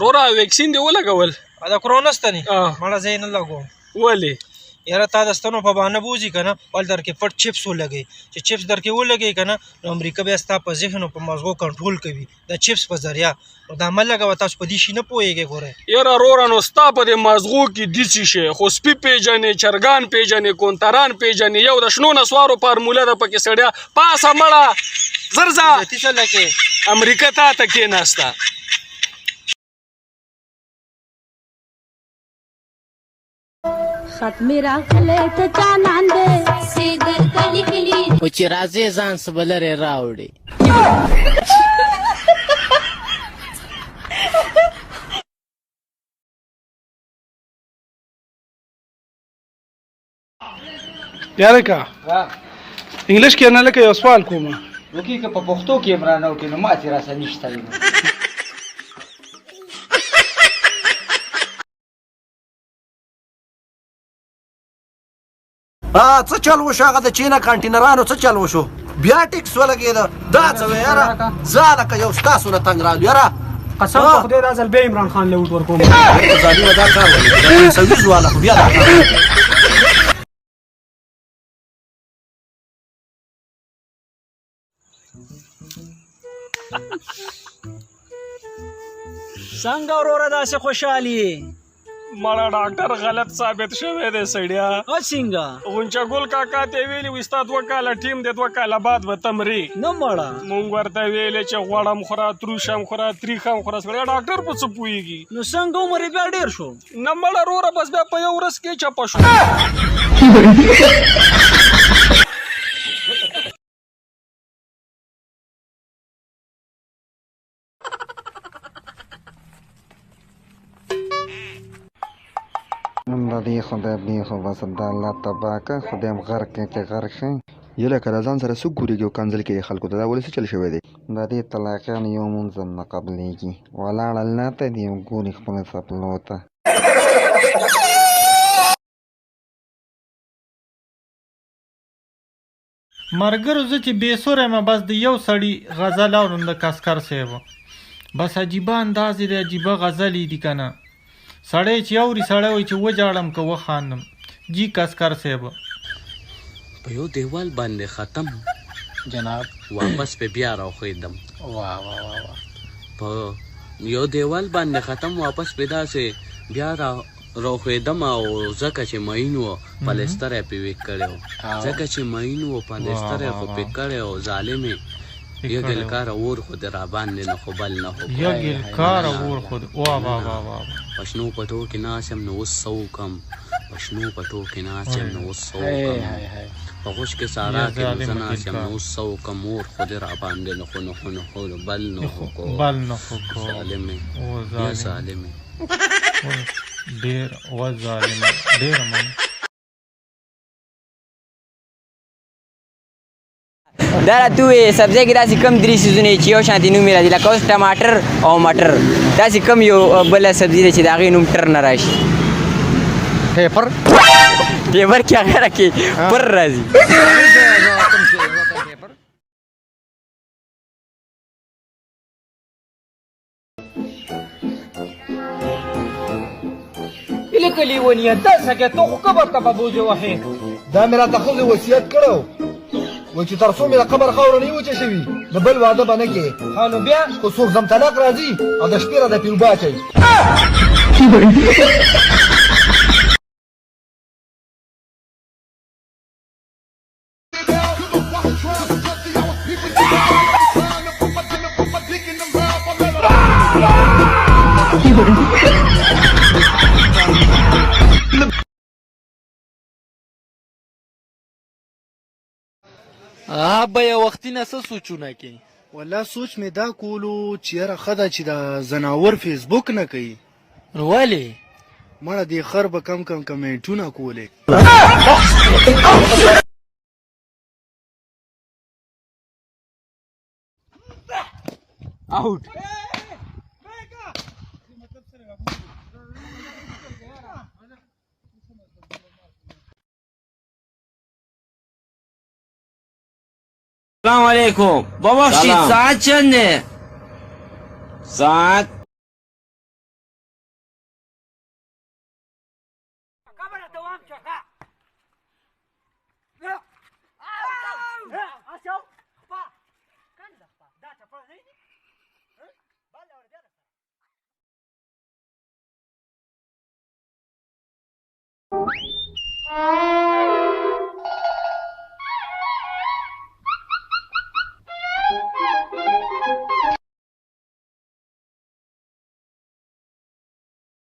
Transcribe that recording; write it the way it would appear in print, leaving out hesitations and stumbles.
رورا ویکسین دی ولګول دا کرونا سته نی مړه زه نه لګوم ولې یاره تا د ستنو په بهانه بوځي که نه ول در کې پټ چپس ولګوي چې چپس در کې ولګوي که نه نو امریکا بیا ستا په ذهن او په مغزو کنټرول کوي د چپس په ذریعه نو دا مه لګوه تاسو په دې شي نه پوهېږئ ګورئ یاره رورا نو ستا په دې مغزو کې داسې شی خو سپي پېژنې چرګان پېژنې کونتران پېژنې یو د شنو نسوارو فارموله ده پکې سړیا پاسه مړه زر ځه تی څه لکې امریکا تا ته کېناسته خط میرا خله ته جانان دې سیګر کلی کلی او چې راځي ځان سبلره راوړي یاره کا انګلیش کې نه لکه یو سوال کوم وکي که په پښتو کې عمرانو کې نو ماتې راسه نشته څه چل وشو هغه د چینه کانټینرانو څه چل وشو بیا ټیکس ولګېده دا څه وی یاره زه لکه یو ستاسو نه تنګ رالو یاره قسم په خدای دا ځل بیا عمران خان له وټ ورکوم ظالمه دا کار وکړي سویز والا خو بیا دا کار څنګه وروره داسې خوشحالي مړه ډاکټر غلط ثابت شوی دی سړیا څنګه غونچه ګل کاکا ته ویلي و ستا 2 کاله ټیم دی 2 کاله بعد به تمري نه مړه مونږ ورته ویلې چې غوړم خوره تروشم خوره تریخم خوره سړیا ډاکټر په څه پوهېږي نو څنګه عمر یې بیا ډېر شو نه مړه روره بس بیا په یو ورځ کې چپه شو خدای خدای بی خو بس د الله تباکه خدای هم غرق کې چې غرق شي یله که ځان سره څوک ګورېږي او کنځل کوي خلکو ته دا ولې څه چل شوی دی د دې طلاقیان یو مونځ هم نه قبلېږي ولاړ الله ته دي او ګوري خپلو څپلو ته مرګرو زه چې بېسوره یم بس د یو سړي غزل اورم د کسکر صاحب بس عجیبه انداز یې د عجیبه غزل یې دي که نه سړی چې اوري سړی وایي چې وجاړم که وخاندم جی کسکر صاحب په یو دیوال باندې ختم جناب واپس په بیا راوخېدم واه واه واه په یو دیوال باندې ختم واپس په داسې بیا راوخېدم او ځکه چې مین و پلستر یې پې ویک کړی و ځکه چې مین و پلستر یې خو پې کړی و ظالمې یګل کار اور خود را باندې نه خو بل نه خو یګل کار اور خود واه واه واه واه پښنو پټو کې ناسم نو وسو کم پښنو پټو کې ناسم نو وسو کم په خوش کې سارا کې ناسم نو وسو کم اور خود را باندې نه خو نه خو بل نه خو ظالم یا ظالم ډېر و ظالم ډېر من دا راته وې سبزی کې داسې کم 3 سیزونه چې یو شانتي نوم یې راځي لکه اوس ټماټر او مټر داسې کم یو بله سبزي ده چې د هغې نوم ټر نه راشي پیپر پیپر کې هغه راکې پر راځي لکه لیونیه داسې کې تو خو قبر ته به بوځې وهې دا مې راته ښځې وصیت کړی وایي چې تر څو مې د قبر خاوره نه وي وچه شوي د بل واده به نه کې نو بیا خو څوک زم طلاق راځي او د شپې راته پې اوبه اچوي به یو وختي نه څه سوچونه کوي والله سوچ مې دا کولو چې یاره ښه ده چې د زناور فیسبوک نه کوي نو ولې مړه دې خر به کم کمنټونه کولې آؤٹ السلام علیکم بابخشید ساعت چنده؟ ساعت خبره دوام چکه اسو خپا کنده خپا دا چپړ نه دي بل اور بیا Ah!